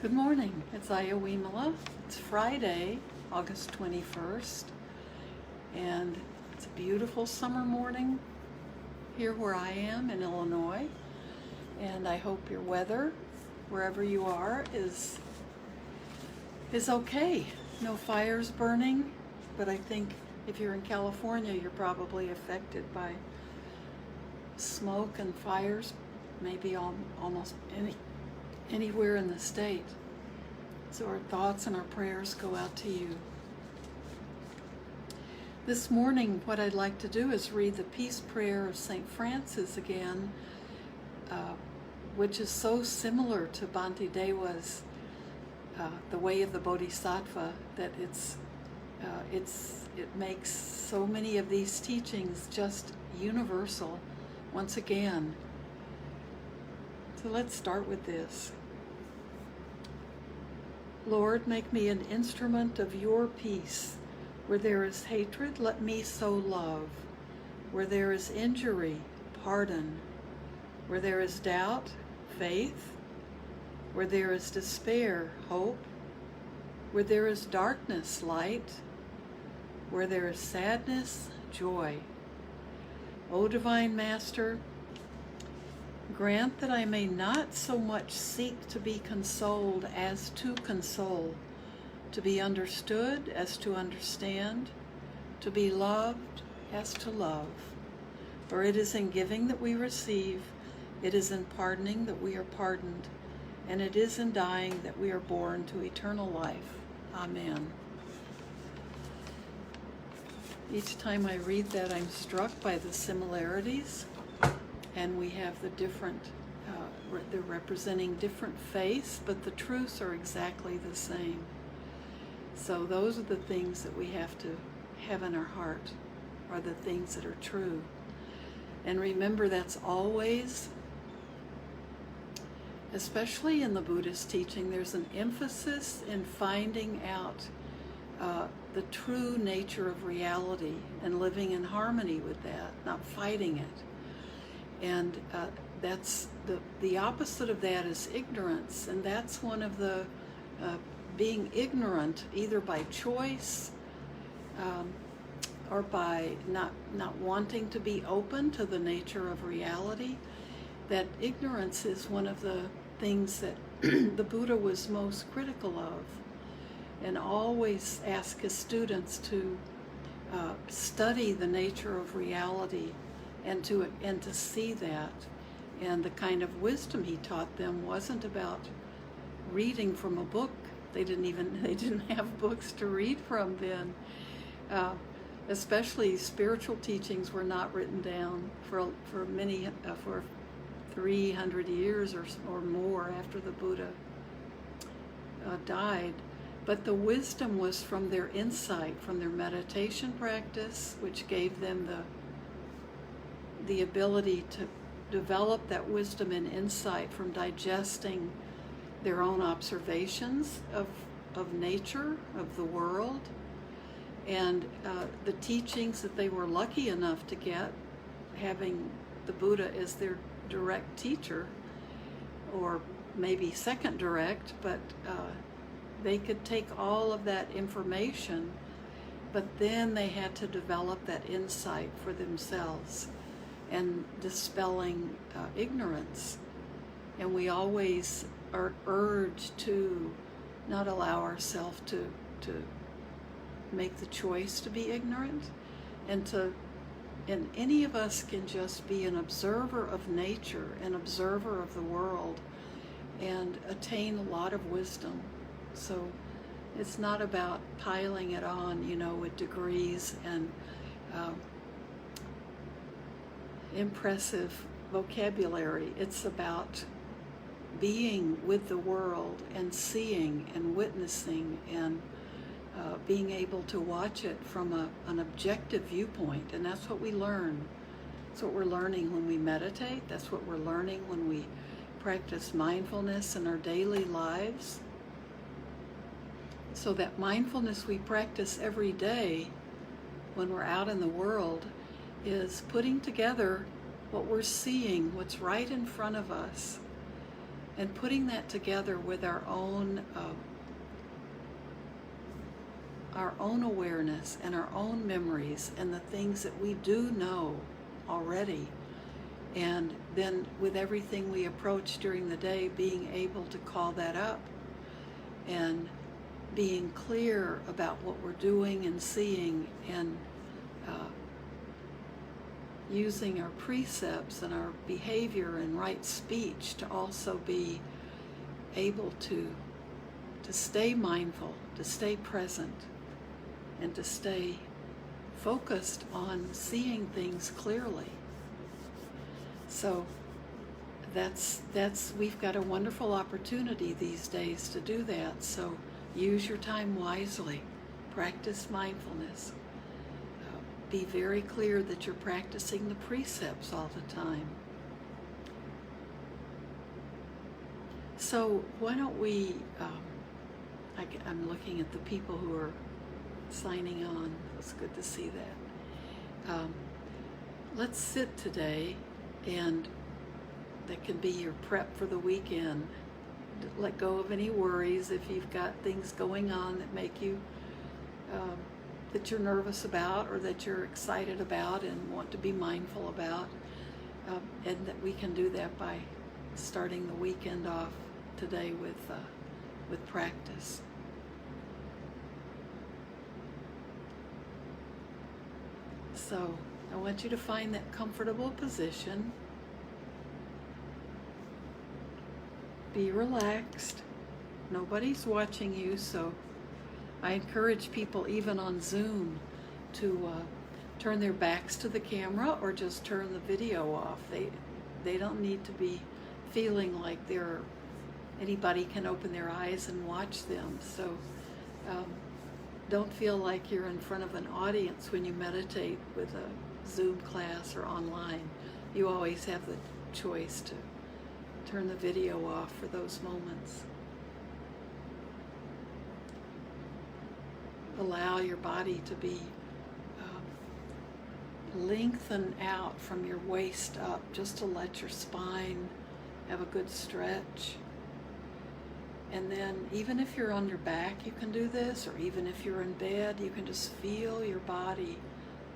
Good morning, it's Ayya Vimala. It's Friday, August 21st, and it's a beautiful summer morning here where I am in Illinois, and I hope your weather, wherever you are, is okay. No fires burning, but I think if you're in California, you're probably affected by smoke and fires, maybe almost anywhere in the state. So our thoughts and our prayers go out to you. This morning, what I'd like to do is read the Peace Prayer of St. Francis again, which is so similar to Bhante Dewa's The Way of the Bodhisattva that it makes so many of these teachings just universal once again. So let's start with this. Lord, make me an instrument of your peace. Where there is hatred, let me sow love. Where there is injury, pardon. Where there is doubt, faith. Where there is despair, hope. Where there is darkness, light. Where there is sadness, joy. O Divine Master, grant that I may not so much seek to be consoled as to console, to be understood as to understand, to be loved as to love. For it is in giving that we receive, it is in pardoning that we are pardoned, and it is in dying that we are born to eternal life. Amen. Each time I read that, I'm struck by the similarities. And we have the different, they're representing different faiths, but the truths are exactly the same. So those are the things that we have to have in our heart, are the things that are true. And remember, that's always, especially in the Buddhist teaching, there's an emphasis in finding out the true nature of reality and living in harmony with that, not fighting it. And that's the opposite of that is ignorance, and that's one of the being ignorant either by choice or by not wanting to be open to the nature of reality. That ignorance is one of the things that the Buddha was most critical of, and always asked his students to study the nature of reality and to see that. And the kind of wisdom he taught them wasn't about reading from a book. They didn't have books to read from then. Especially spiritual teachings were not written down for 300 years or more after the Buddha died. But the wisdom was from their insight, from their meditation practice, which gave them the ability to develop that wisdom and insight from digesting their own observations of nature, of the world, and the teachings that they were lucky enough to get, having the Buddha as their direct teacher, or maybe second direct, but they could take all of that information, but then they had to develop that insight for themselves and dispelling ignorance. And we always are urged to not allow ourselves to make the choice to be ignorant, and any of us can just be an observer of nature, an observer of the world, and attain a lot of wisdom. So it's not about piling it on, with degrees and impressive vocabulary. It's about being with the world and seeing and witnessing and being able to watch it from an objective viewpoint. And that's what we learn. That's what we're learning when we meditate. That's what we're learning when we practice mindfulness in our daily lives. So that mindfulness we practice every day when we're out in the world is putting together what we're seeing, what's right in front of us, And putting that together with our own awareness and our own memories and the things that we do know already. And then with everything we approach during the day, being able to call that up and being clear about what we're doing and seeing, and using our precepts and our behavior and right speech to also be able to stay mindful, to stay present, and to stay focused on seeing things clearly. So that's we've got a wonderful opportunity these days to do that. So use your time wisely. Practice mindfulness. Be very clear that you're practicing the precepts all the time. So why don't we, I'm looking at the people who are signing on. It's good to see that. Let's sit today, and that can be your prep for the weekend. Let go of any worries if you've got things going on that make you that you're nervous about or that you're excited about and want to be mindful about, and that we can do that by starting the weekend off today with practice. So I want you to find that comfortable position. Be relaxed. Nobody's watching you, so I encourage people, even on Zoom, to turn their backs to the camera or just turn the video off. They don't need to be feeling like anybody can open their eyes and watch them. So don't feel like you're in front of an audience when you meditate with a Zoom class or online. You always have the choice to turn the video off for those moments. Allow your body to be lengthened out from your waist up, just to let your spine have a good stretch. And then even if you're on your back, you can do this, or even if you're in bed, you can just feel your body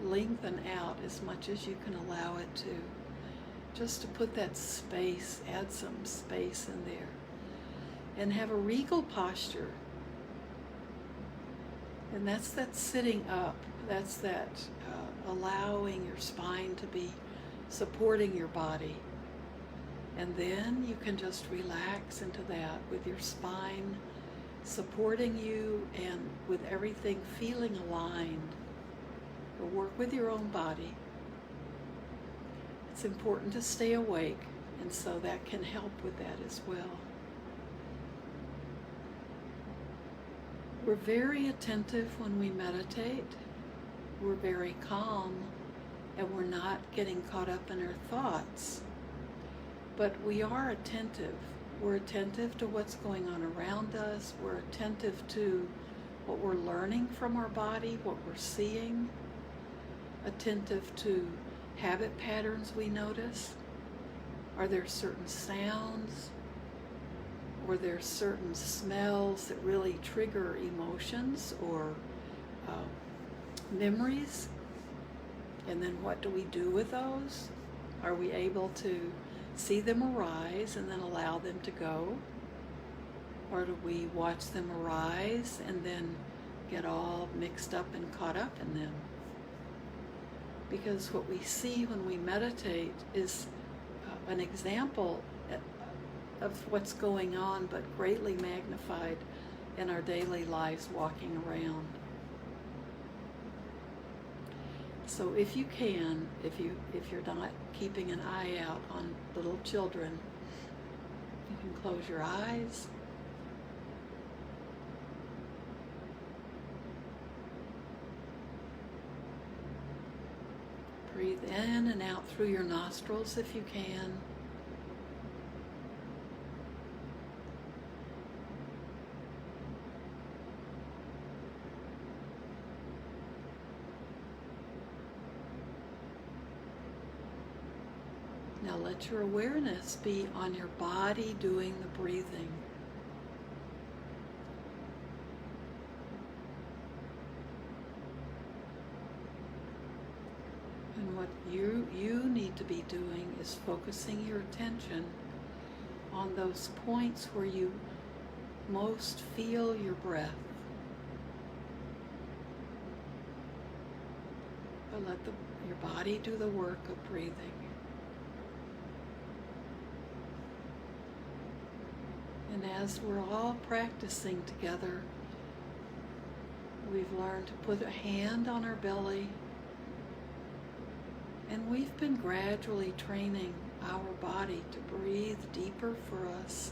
lengthen out as much as you can allow it to. Just to put that space, add some space in there. And have a regal posture. And that's that sitting up. That's that allowing your spine to be supporting your body. And then you can just relax into that with your spine supporting you and with everything feeling aligned. But work with your own body. It's important to stay awake, and so that can help with that as well. We're very attentive when we meditate. We're very calm, and we're not getting caught up in our thoughts. But we are attentive. We're attentive to what's going on around us. We're attentive to what we're learning from our body, what we're seeing. Attentive to habit patterns we notice. Are there certain sounds? Or there certain smells that really trigger emotions or memories? And then what do we do with those? Are we able to see them arise and then allow them to go? Or do we watch them arise and then get all mixed up and caught up in them? Because what we see when we meditate is an example of what's going on, but greatly magnified in our daily lives walking around. So if you can, if you're not keeping an eye out on little children, you can close your eyes. Breathe in and out through your nostrils if you can. Now let your awareness be on your body doing the breathing. And what you need to be doing is focusing your attention on those points where you most feel your breath. But let your body do the work of breathing. And as we're all practicing together, we've learned to put a hand on our belly, and we've been gradually training our body to breathe deeper for us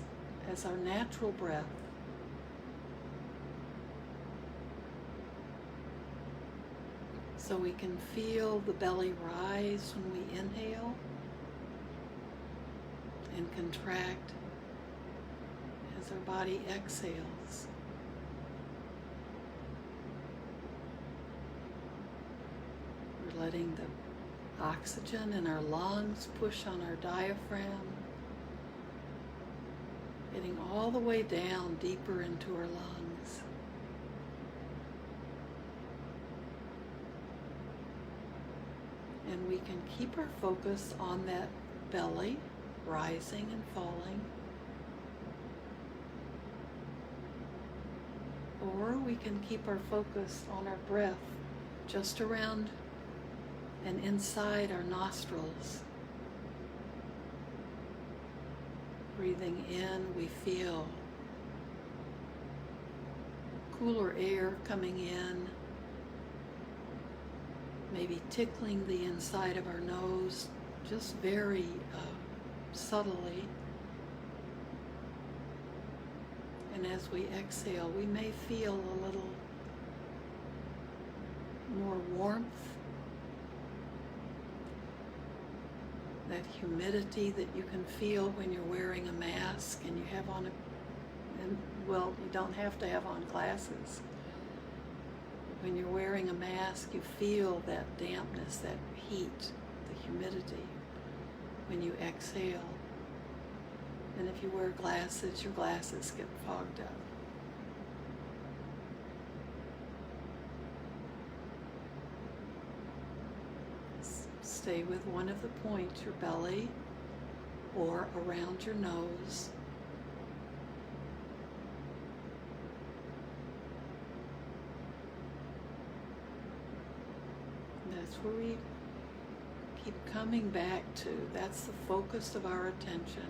as our natural breath. So we can feel the belly rise when we inhale and contract as our body exhales. We're letting the oxygen in our lungs push on our diaphragm, getting all the way down deeper into our lungs. And we can keep our focus on that belly rising and falling. Or we can keep our focus on our breath just around and inside our nostrils. Breathing in, we feel cooler air coming in, maybe tickling the inside of our nose just very subtly. And as we exhale, we may feel a little more warmth, that humidity that you can feel when you're wearing a mask and you have on you don't have to have on glasses. When you're wearing a mask, you feel that dampness, that heat, the humidity when you exhale. And if you wear glasses, your glasses get fogged up. Stay with one of the points, your belly or around your nose. And that's where we keep coming back to. That's the focus of our attention.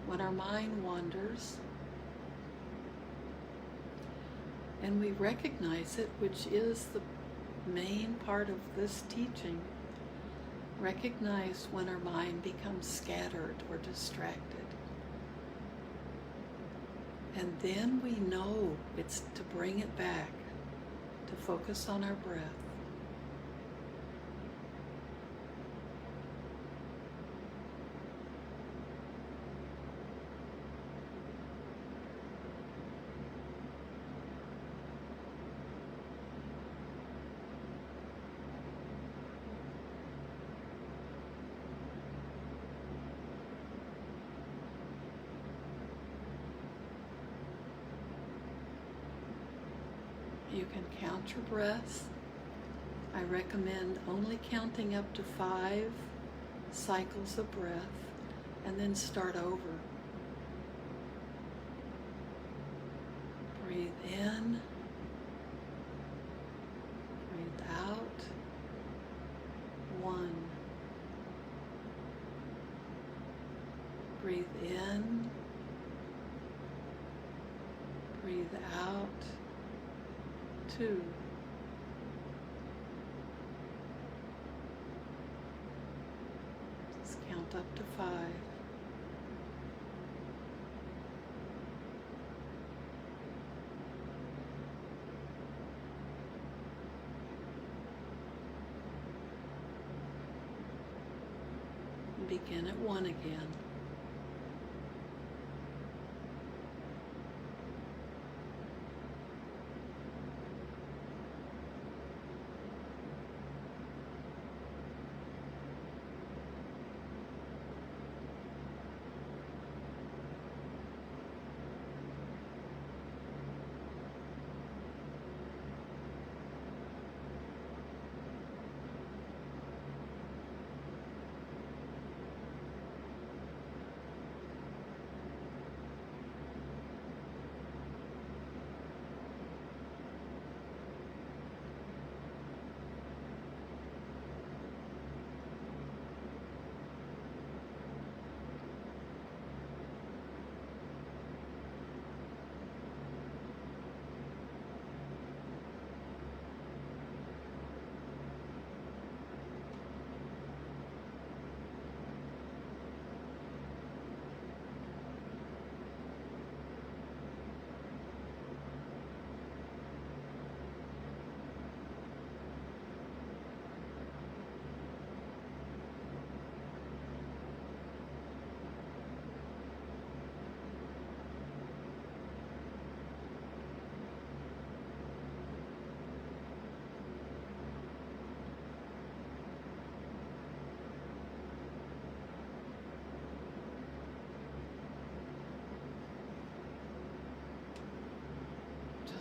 When our mind wanders, and we recognize it, which is the main part of this teaching, recognize when our mind becomes scattered or distracted. And then we know it's to bring it back, to focus on our breath. You can count your breaths. I recommend only counting up to 5 cycles of breath and then start over. Breathe in, breathe out. 1. Breathe in, breathe out. 2. Just count up to 5. And begin at 1 again.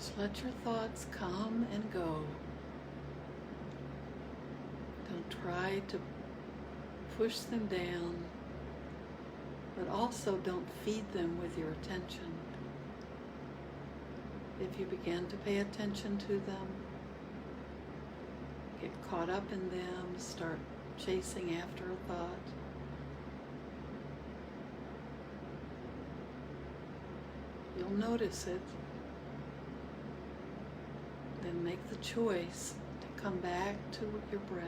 Just let your thoughts come and go. Don't try to push them down, but also don't feed them with your attention. If you begin to pay attention to them, get caught up in them, start chasing after a thought, you'll notice it. Then make the choice to come back to your breath.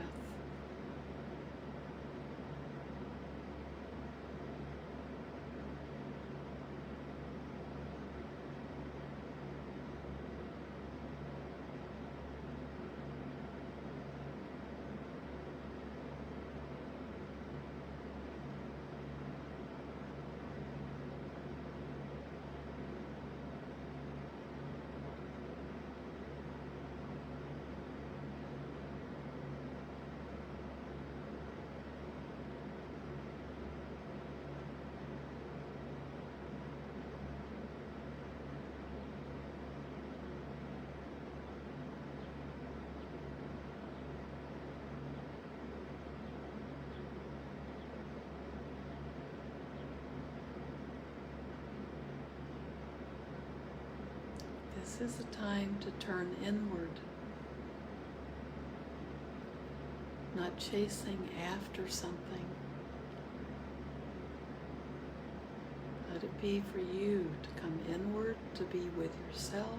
This is a time to turn inward, not chasing after something. Let it be for you to come inward, to be with yourself,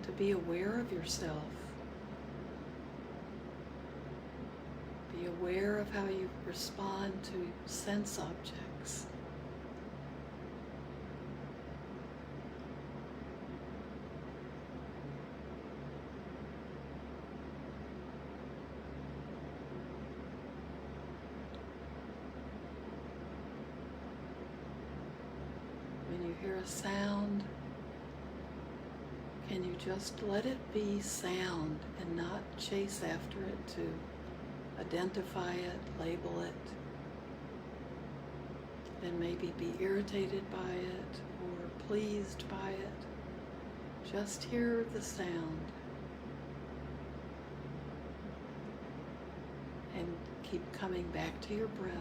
to be aware of yourself. Be aware of how you respond to sense objects. When you hear a sound, can you just let it be sound and not chase after it to identify it, label it, then maybe be irritated by it or pleased by it? Just hear the sound and keep coming back to your breath.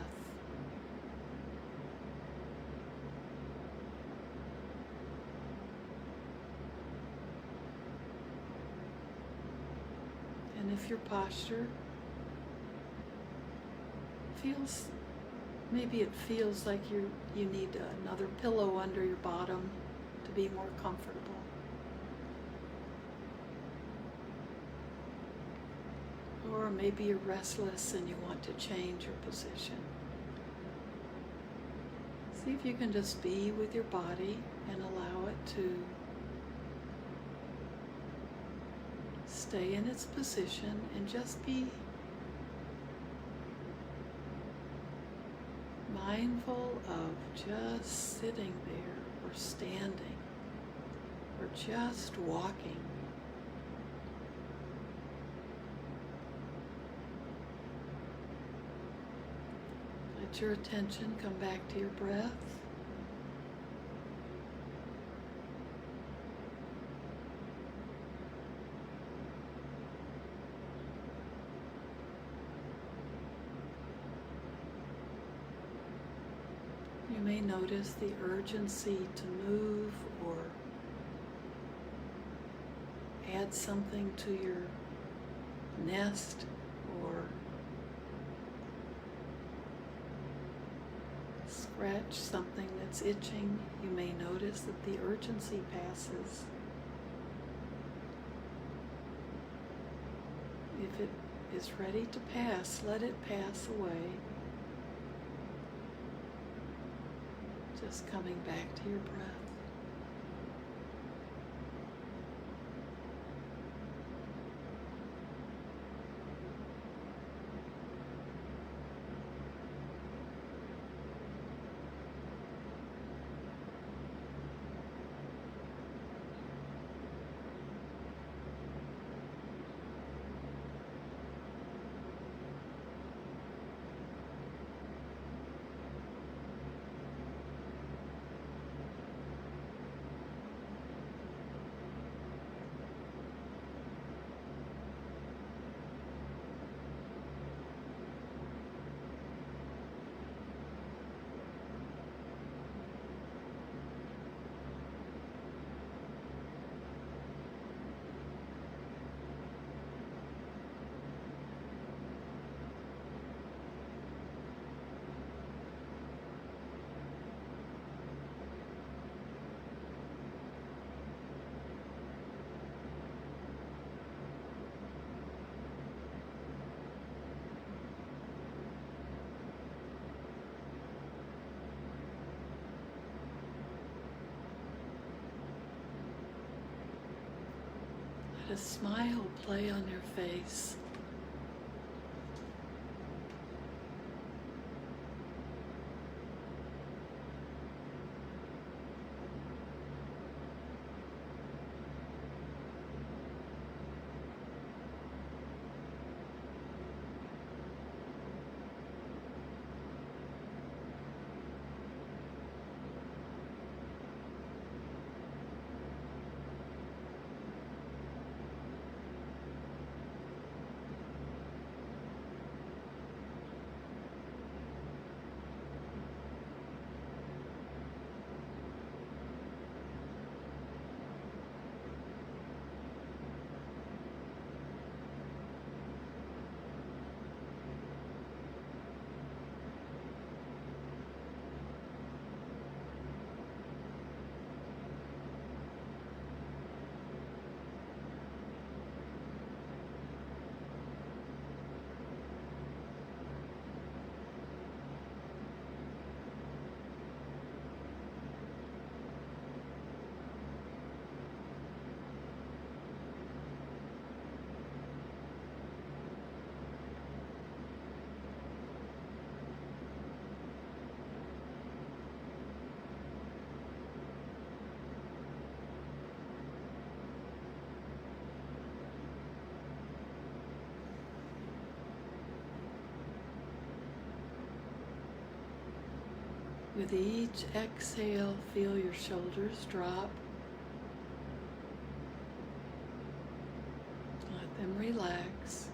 And if your posture maybe it feels like you need another pillow under your bottom to be more comfortable. Or maybe you're restless and you want to change your position. See if you can just be with your body and allow it to stay in its position and just be mindful of just sitting there or standing or just walking. Let your attention come back to your breath. You may notice the urgency to move or add something to your nest or scratch something that's itching. You may notice that the urgency passes. If it is ready to pass, let it pass away. Just coming back to your breath. Let a smile play on your face. With each exhale, feel your shoulders drop. Let them relax.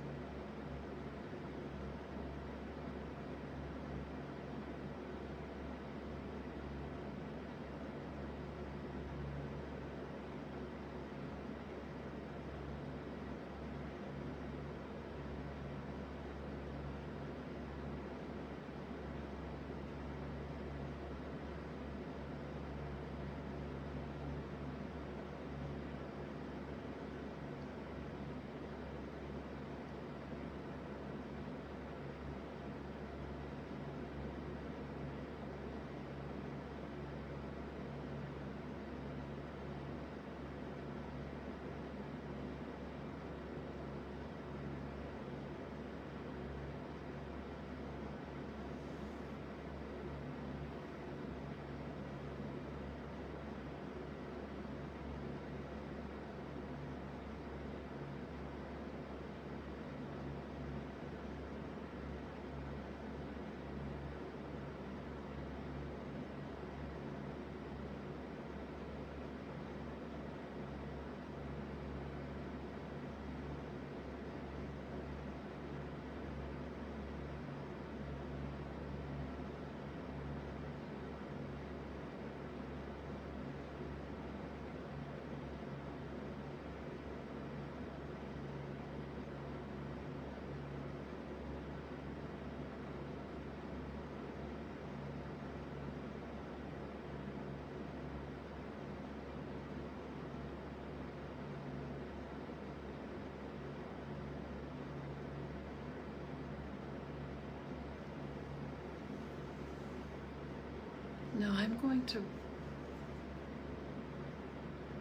Now I'm going to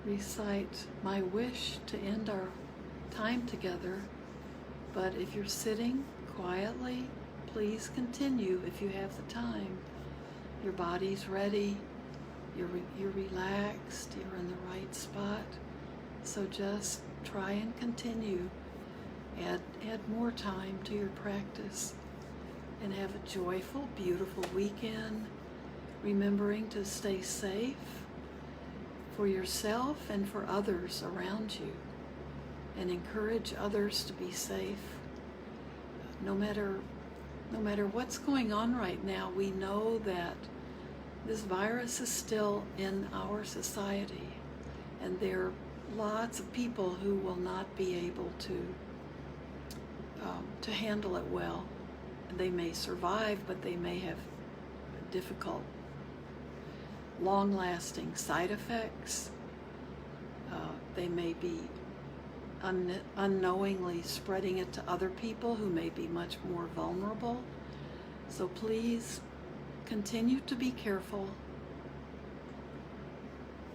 recite my wish to end our time together, but if you're sitting quietly, please continue if you have the time. Your body's ready, you're relaxed, you're in the right spot, so just try and continue. Add more time to your practice and have a joyful, beautiful weekend, remembering to stay safe for yourself and for others around you, and encourage others to be safe. No matter what's going on right now, we know that this virus is still in our society, and there are lots of people who will not be able to handle it well. They may survive, but they may have difficult, long-lasting side effects. They may be unknowingly spreading it to other people who may be much more vulnerable. So please continue to be careful.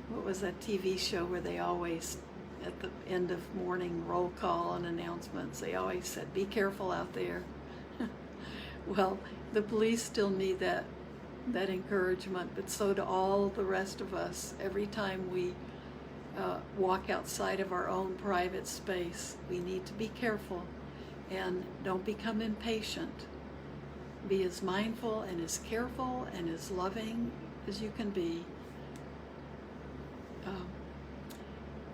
What was that TV show where they always at the end of morning roll call and announcements, they always said, "Be careful out there." Well, the police still need that encouragement, but so do all the rest of us. Every time we walk outside of our own private space, we need to be careful and don't become impatient. Be as mindful and as careful and as loving as you can be.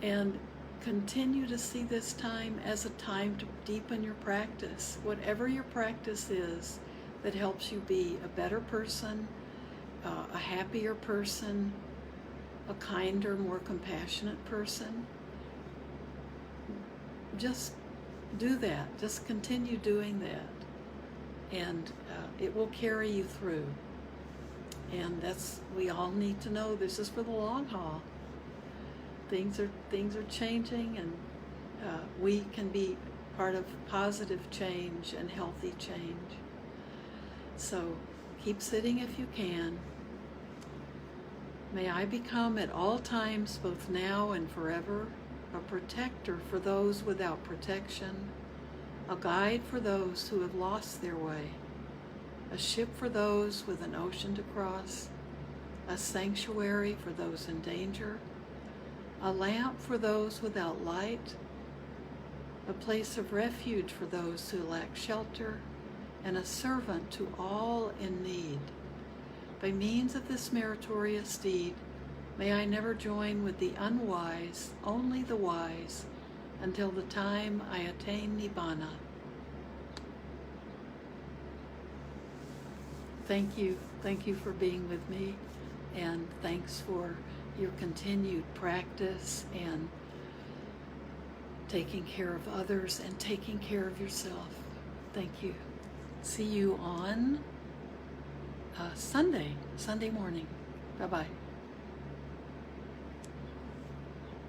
And continue to see this time as a time to deepen your practice. Whatever your practice is that helps you be a better person, a happier person, a kinder, more compassionate person, just do that. Just continue doing that. And it will carry you through. And we all need to know this is for the long haul. Things are changing, and we can be part of positive change and healthy change. So keep sitting if you can. May I become at all times, both now and forever, a protector for those without protection, a guide for those who have lost their way, a ship for those with an ocean to cross, a sanctuary for those in danger, a lamp for those without light, a place of refuge for those who lack shelter, and a servant to all in need. By means of this meritorious deed, may I never join with the unwise, only the wise, until the time I attain Nibbana. Thank you for being with me, and thanks for your continued practice and taking care of others and taking care of yourself. Thank you. See you on Sunday morning. Bye-bye.